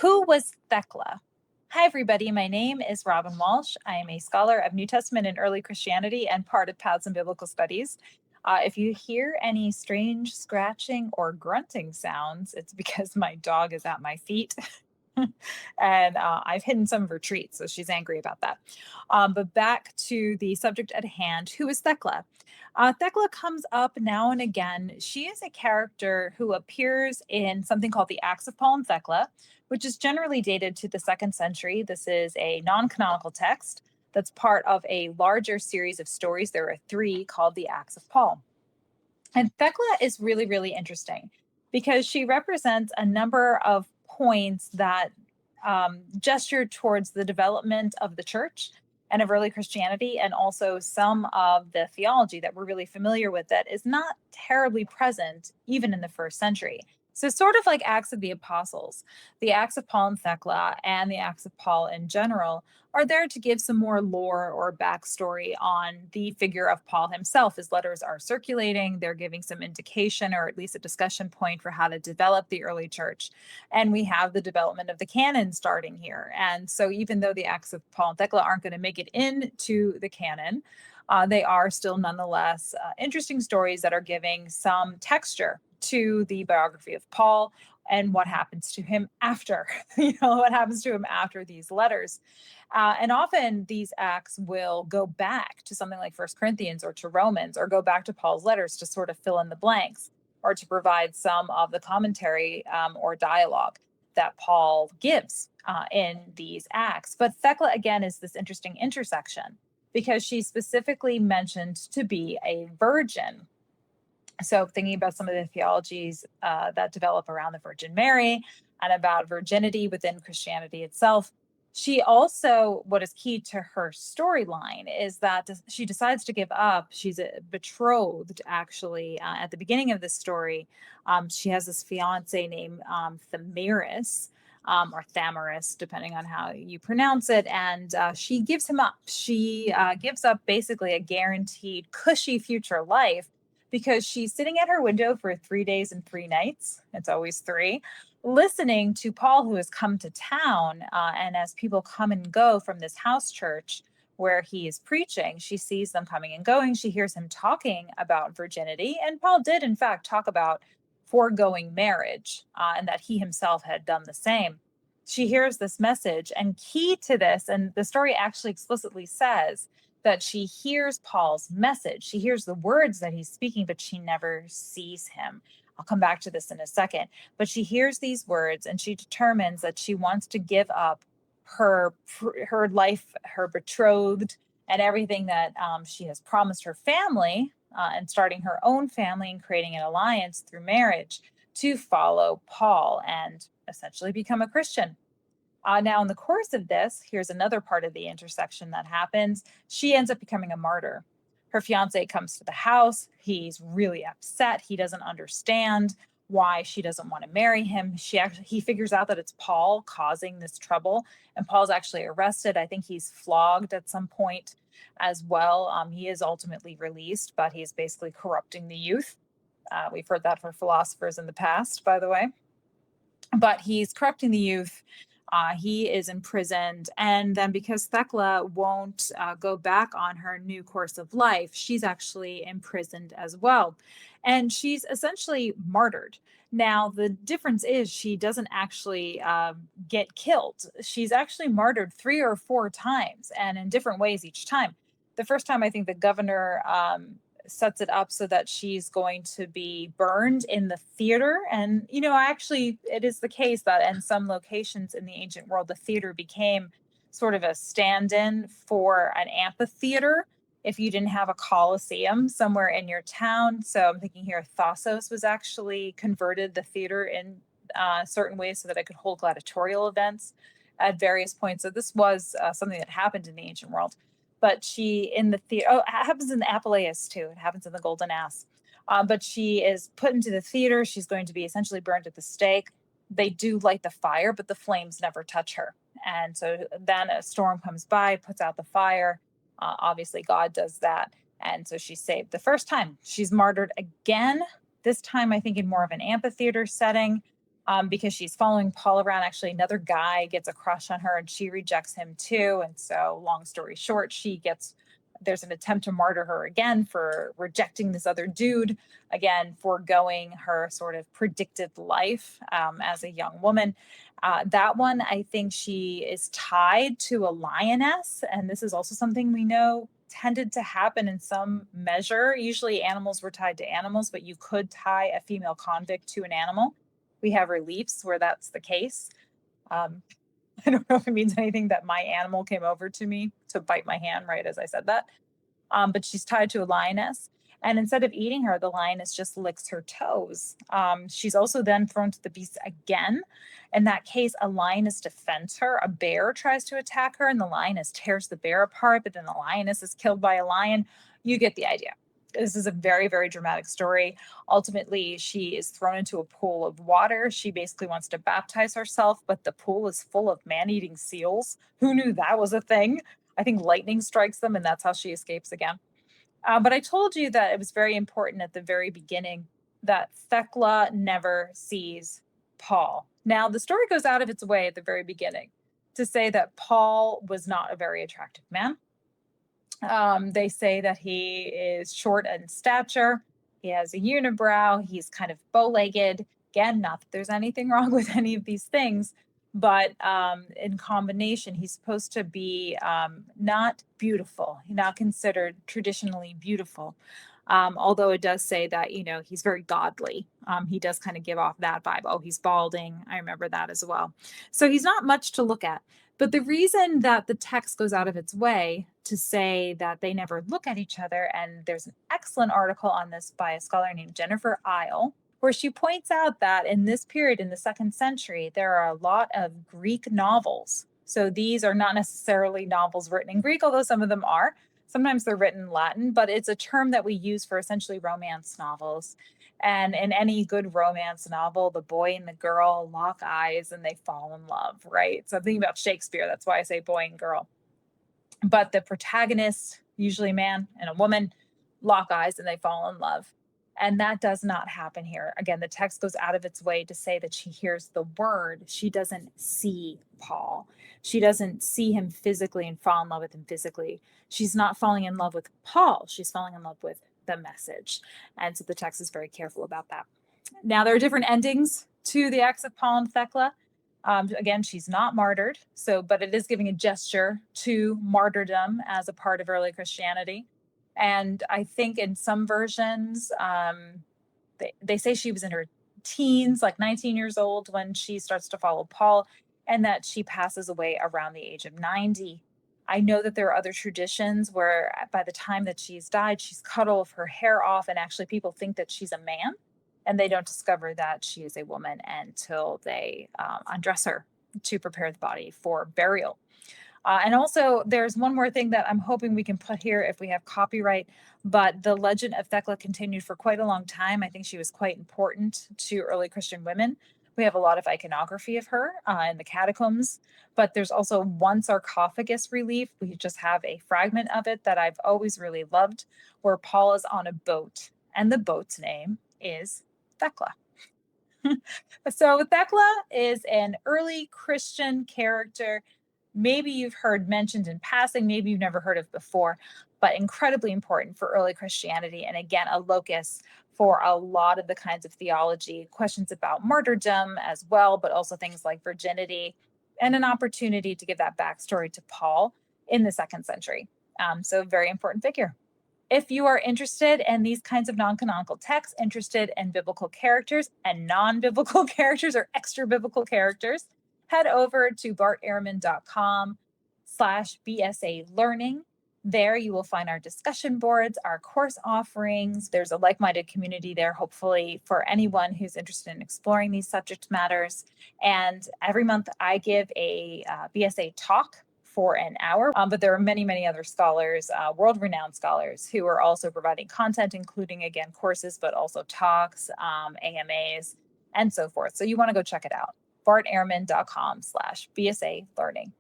Who was Thecla? Hi, everybody. My name is Robyn Walsh. I am a scholar of New Testament and early Christianity and part of Paths in Biblical Studies. If you hear any strange scratching or grunting sounds, it's because my dog is at my feet. And I've hidden some of her treats, so she's angry about that. But back to the subject at hand, who is Thecla? Thecla comes up now and again. She is a character who appears in something called the Acts of Paul and Thecla, which is generally dated to the 2nd century. This is a non-canonical text that's part of a larger series of stories. There are 3 called the Acts of Paul. And Thecla is really, really interesting because she represents a number of points that gesture towards the development of the church and of early Christianity, and also some of the theology that we're really familiar with that is not terribly present even in the 1st century. So, sort of like Acts of the Apostles, the Acts of Paul and Thecla and the Acts of Paul in general are there to give some more lore or backstory on the figure of Paul himself. His letters are circulating, they're giving some indication or at least a discussion point for how to develop the early church. And we have the development of the canon starting here. And so, even though the Acts of Paul and Thecla aren't going to make it into the canon, they are still nonetheless interesting stories that are giving some texture to the biography of Paul and what happens to him after, what happens to him after these letters. And often these acts will go back to something like First Corinthians or to Romans, or go back to Paul's letters to sort of fill in the blanks or to provide some of the commentary or dialogue that Paul gives in these acts. But Thecla, again, is this interesting intersection because she's specifically mentioned to be a virgin. So, thinking about some of the theologies that develop around the Virgin Mary and about virginity within Christianity itself, she also, what is key to her storyline is that she decides to give up. She's betrothed, actually, at the beginning of this story. She has this fiance named Thamiris. Or Thamaris, depending on how you pronounce it. And she gives him up. She gives up basically a guaranteed, cushy future life because she's sitting at her window for 3 days and 3 nights. It's always 3, listening to Paul, who has come to town. And as people come and go from this house church where he is preaching, she sees them coming and going. She hears him talking about virginity. And Paul did, in fact, talk about foregoing marriage and that he himself had done the same. She hears this message, and key to this, and the story actually explicitly says that she hears Paul's message. She hears the words that he's speaking, but she never sees him. I'll come back to this in a second. But she hears these words and she determines that she wants to give up her life, her betrothed, and everything that she has promised her family, and starting her own family and creating an alliance through marriage to follow Paul and essentially become a Christian. Now, in the course of this, here's another part of the intersection that happens. She ends up becoming a martyr. Her fiance comes to the house. He's really upset. He doesn't understand why she doesn't want to marry him. He figures out that it's Paul causing this trouble, and Paul's actually arrested. I think he's flogged at some point as well. He is ultimately released, but he's basically corrupting the youth. We've heard that from philosophers in the past, by the way. But he's corrupting the youth. He is imprisoned. And then because Thecla won't go back on her new course of life, she's actually imprisoned as well. And she's essentially martyred. Now, the difference is she doesn't actually get killed. She's actually martyred 3 or 4 times and in different ways each time. The first time, I think the governor sets it up so that she's going to be burned in the theater. And, actually, it is the case that in some locations in the ancient world, the theater became sort of a stand-in for an amphitheater if you didn't have a coliseum somewhere in your town. So I'm thinking here, Thassos was actually converted the theater in certain ways so that it could hold gladiatorial events at various points. So this was something that happened in the ancient world. But she in the theater, it happens in the Apuleius too. It happens in the Golden Ass. But she is put into the theater. She's going to be essentially burned at the stake. They do light the fire, but the flames never touch her. And so then a storm comes by, puts out the fire. Obviously, God does that. And so she's saved the first time. She's martyred again, this time, I think, in more of an amphitheater setting. because she's following Paul around. Actually, another guy gets a crush on her and she rejects him too. And so, long story short, there's an attempt to martyr her again for rejecting this other dude, again, foregoing her sort of predicted life as a young woman. That one, I think she is tied to a lioness. And this is also something we know tended to happen in some measure. Usually animals were tied to animals, but you could tie a female convict to an animal. We have reliefs where that's the case. I don't know if it means anything that my animal came over to me to bite my hand right as I said that. But she's tied to a lioness. And instead of eating her, the lioness just licks her toes. She's also then thrown to the beast again. In that case, a lioness defends her. A bear tries to attack her, and the lioness tears the bear apart, but then the lioness is killed by a lion. You get the idea. This is a very, very dramatic story. Ultimately, she is thrown into a pool of water. She basically wants to baptize herself, but the pool is full of man-eating seals. Who knew that was a thing? I think lightning strikes them, and that's how she escapes again. But I told you that it was very important at the very beginning that Thecla never sees Paul. Now, the story goes out of its way at the very beginning to say that Paul was not a very attractive man. They say that he is short in stature. He has a unibrow. He's kind of bow-legged. Again, not that there's anything wrong with any of these things, but in combination, he's supposed to be not beautiful, not considered traditionally beautiful. Although it does say that, he's very godly. He does kind of give off that vibe. Oh, he's balding. I remember that as well. So he's not much to look at. But the reason that the text goes out of its way to say that they never look at each other, and there's an excellent article on this by a scholar named Jennifer Isle, where she points out that in this period, in the 2nd century, there are a lot of Greek novels. So these are not necessarily novels written in Greek, although some of them are. Sometimes they're written in Latin, but it's a term that we use for essentially romance novels. And in any good romance novel, the boy and the girl lock eyes and they fall in love, right? So I'm thinking about Shakespeare. That's why I say boy and girl. But the protagonist, usually a man and a woman, lock eyes and they fall in love. And that does not happen here. Again, the text goes out of its way to say that she hears the word. She doesn't see Paul. She doesn't see him physically and fall in love with him physically. She's not falling in love with Paul. She's falling in love with the message. And so the text is very careful about that. Now, there are different endings to the acts of Paul and Thecla. Again, she's not martyred, but it is giving a gesture to martyrdom as a part of early Christianity. And I think in some versions, they say she was in her teens, like 19 years old, when she starts to follow Paul, and that she passes away around the age of 90. I know that there are other traditions where by the time that she's died, she's cut all of her hair off, and actually people think that she's a man, and they don't discover that she is a woman until they undress her to prepare the body for burial. And also, there's one more thing that I'm hoping we can put here if we have copyright, but the legend of Thecla continued for quite a long time. I think she was quite important to early Christian women. We have a lot of iconography of her in the catacombs, but there's also one sarcophagus relief. We just have a fragment of it that I've always really loved, where Paul is on a boat, and the boat's name is Thecla. So Thecla is an early Christian character. Maybe you've heard mentioned in passing, maybe you've never heard of before, but incredibly important for early Christianity. And again, a locus for a lot of the kinds of theology, questions about martyrdom as well, but also things like virginity, and an opportunity to give that backstory to Paul in the 2nd century. So very important figure. If you are interested in these kinds of non-canonical texts, interested in biblical characters and non-biblical characters or extra biblical characters, head over to bartehrman.com/BSA learning. There you will find our discussion boards, our course offerings. There's a like-minded community there, hopefully, for anyone who's interested in exploring these subject matters. And every month I give a BSA talk for an hour, but there are many, many other scholars, world-renowned scholars, who are also providing content, including, again, courses, but also talks, AMAs, and so forth. So you want to go check it out. bartehrman.com/BSA learning.